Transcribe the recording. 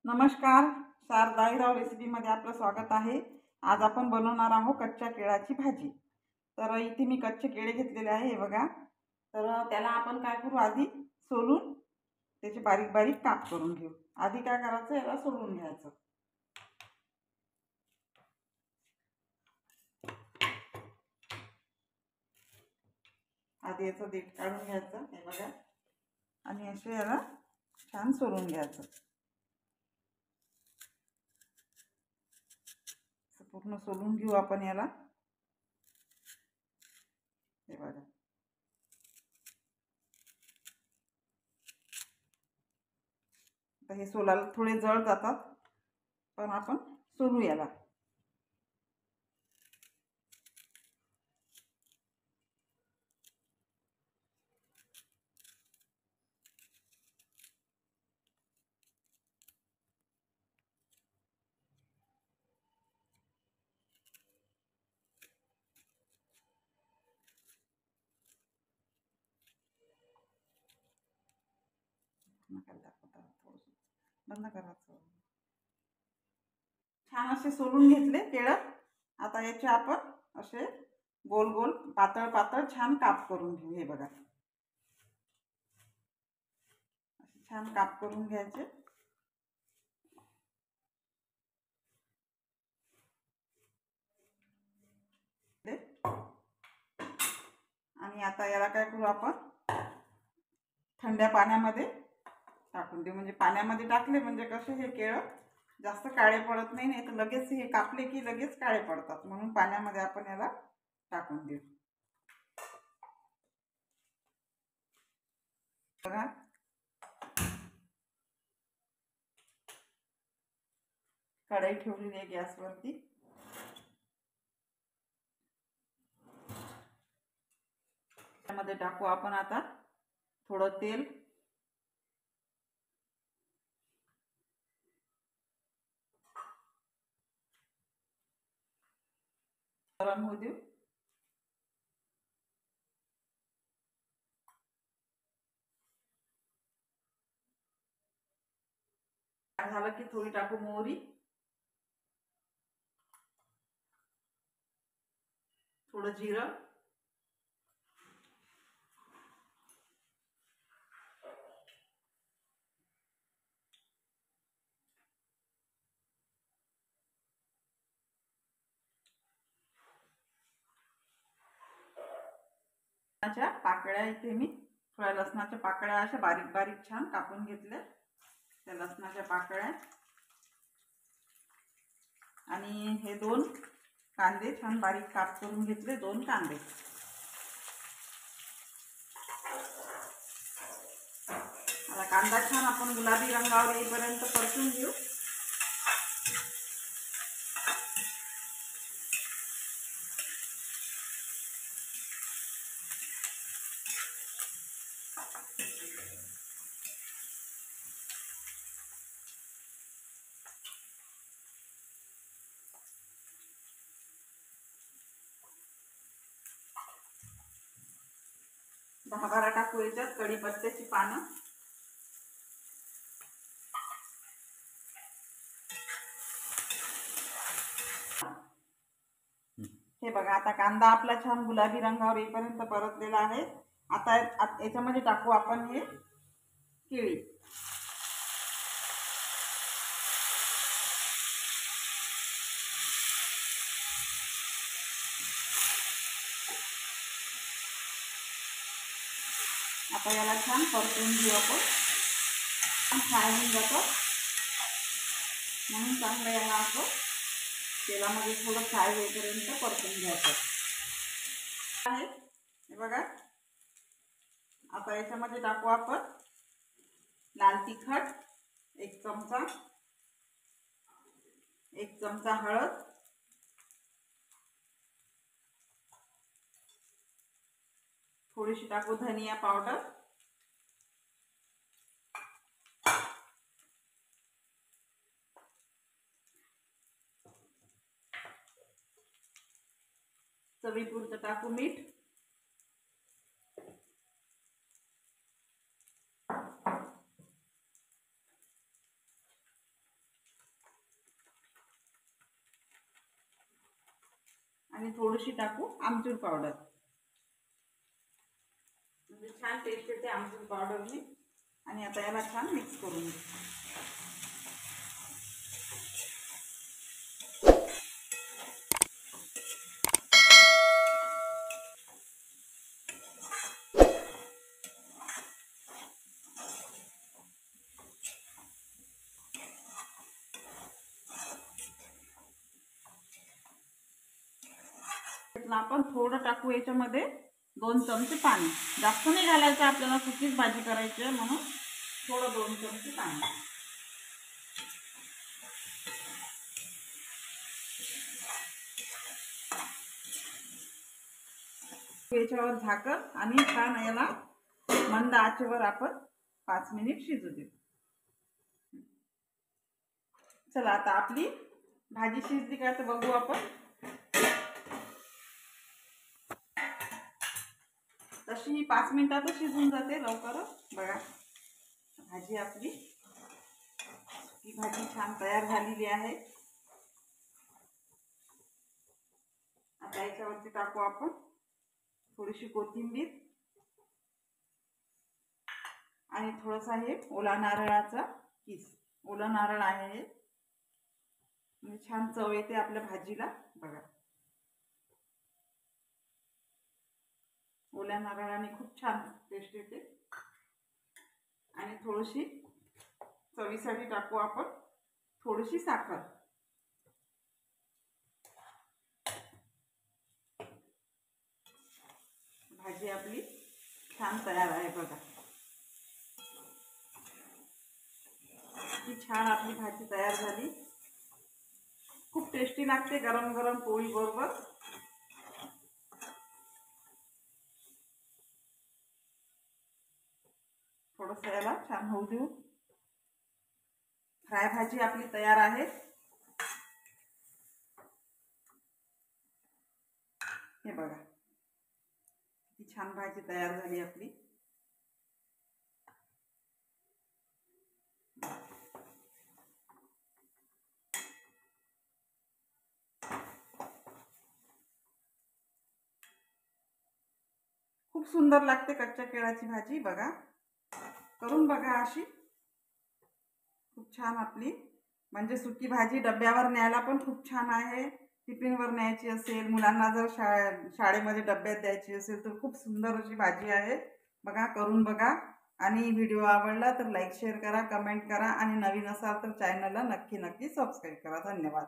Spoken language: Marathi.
नमस्कार, शारदाईराव रेसिपीमध्ये आपलं स्वागत आहे। आज आपण बनवणार आहोत कच्च्या केळाची भाजी। तर इथे मी कच्चे केळे घेतलेले आहे, हे बघा। तर त्याला आपण काय करू, आधी सोलून त्याचे बारीक बारीक काप करून घेऊ। आधी काय करायचं, याला सोलून घ्यायचं। आधी याचं देठ काढून घ्यायचं, हे बघा, आणि असे याला छान सोलून घ्यायचं। पूर्ण सोलून घेऊ आपण याला, हे बघा। आता हे सोलायला थोडे जड जातात, पण आपण सोलू याला। बंद करायचं। छान असे सोलून घेतले केळं। आता याचे आपण असे गोल गोल पातळ पातळ छान काप करून घेऊ, हे बघा। असे छान काप करून घ्यायचे। आणि आता याला काय करू, आपण थंड पाण्यामध्ये टाकून देऊ। म्हणजे पाण्यामध्ये टाकले म्हणजे कसे हे केळं जास्त काळे पडत नाही, नाही तर लगेच हे कापले की लगेच काळे पडतात, म्हणून पाण्यामध्ये आपण याला टाकून देऊ। बघा, कढई ठेवलेली आहे गॅसवरती। त्यामध्ये टाकू आपण आता थोडं तेल। गरम होऊ देऊ। झालं की थोडी टाकू मोहरी, थोडं जिरं, लसणाच्या पाकळ्या इथे मी थोड्या लसणाच्या पाकळ्या अशा बारीक बारीक छान कापून घेतल्या। त्या लसणाच्या पाकळ्या आणि हे 2 कांदे छान बारीक काप करून घेतले, 2 कांदे। आता कांदा छान आपण गुलाबी रंगावर येईपर्यंत परतून घेऊ। दहा बारा टाकू याच्यात कढीपत्त्याची पानं। हे बघा, आता कांदा आपला छान गुलाबी रंगावर येईपर्यंत परतलेला आहे। आता याच्यामध्ये टाकू आपण हे केळी। आता याला छान परतून घेऊ आपण। फ्राय होऊन जातं, म्हणून चांगलं याला आपण तेलामध्ये थोडं फ्राय होईपर्यंत परतून घ्यायचं आहे, हे बघा। आता याच्यामध्ये टाकू आपण लाल तिखट 1 चमचा, 1 चमचा हळद, थोडीशी टाकू धनिया पावडर, चवीपुरतं टाकू मीठ, आणि थोडीशी टाकू आमचूर पावडर, म्हणजे छान टेस्ट येते आमचूर पावडरने. आणि आता याला छान मिक्स करून घेऊ. आपण थोडं टाकू याच्यामध्ये 2 चमचे पाणी. जास्त नाही घालायचं आपल्याला, सुकीच भाजी करायची आहे म्हणून थोडं 2 चमचे पाणी. याच्यावर झाकण आणि छान याला मंद आचेवर आपण 5 मिनिट शिजू देऊ. चला आता आपली भाजी शिजली का ते बघू आपण. तशी 5 मिनिटातच शिजून जाते लवकरच. बघा भाजी आपली, ही भाजी छान तयार झालेली आहे. आता याच्यावरती टाकू आपण थोडीशी कोथिंबीर आणि थोडासा हे ओला नारळाचा किस. ओला नारळ आहे हे, म्हणजे छान चव येते आपल्या भाजीला. बघा ओल्या नारळाने खूप छान टेस्ट येते. आणि थोडीशी चवीसाठी टाकू आपण थोडीशी साखर. भाजी आपली छान तयार आहे. बघा किती छान आपली भाजी तयार झाली. खूप टेस्टी लागते गरम गरम पोळी बरोबर. थोडंसं याला छान होऊ देऊ. फ्राय भाजी आपली तयार आहे. हे बघा किती छान भाजी तयार झाली आपली. खूप सुंदर लागते कच्च्या केळाची भाजी. बघा करून बघा अशी. खूप छान आपली, म्हणजे सुकी भाजी डब्यावर न्यायला पण खूप छान आहे. टिफिनवर न्यायची असेल, मुलांना जर शाळेमध्ये डब्यात द्यायची असेल तर खूप सुंदर अशी भाजी आहे. बघा करून बघा. आणि व्हिडिओ आवडला तर लाईक शेअर करा, कमेंट करा आणि नवीन असाल तर चॅनलला नक्की सबस्क्राईब करा. धन्यवाद.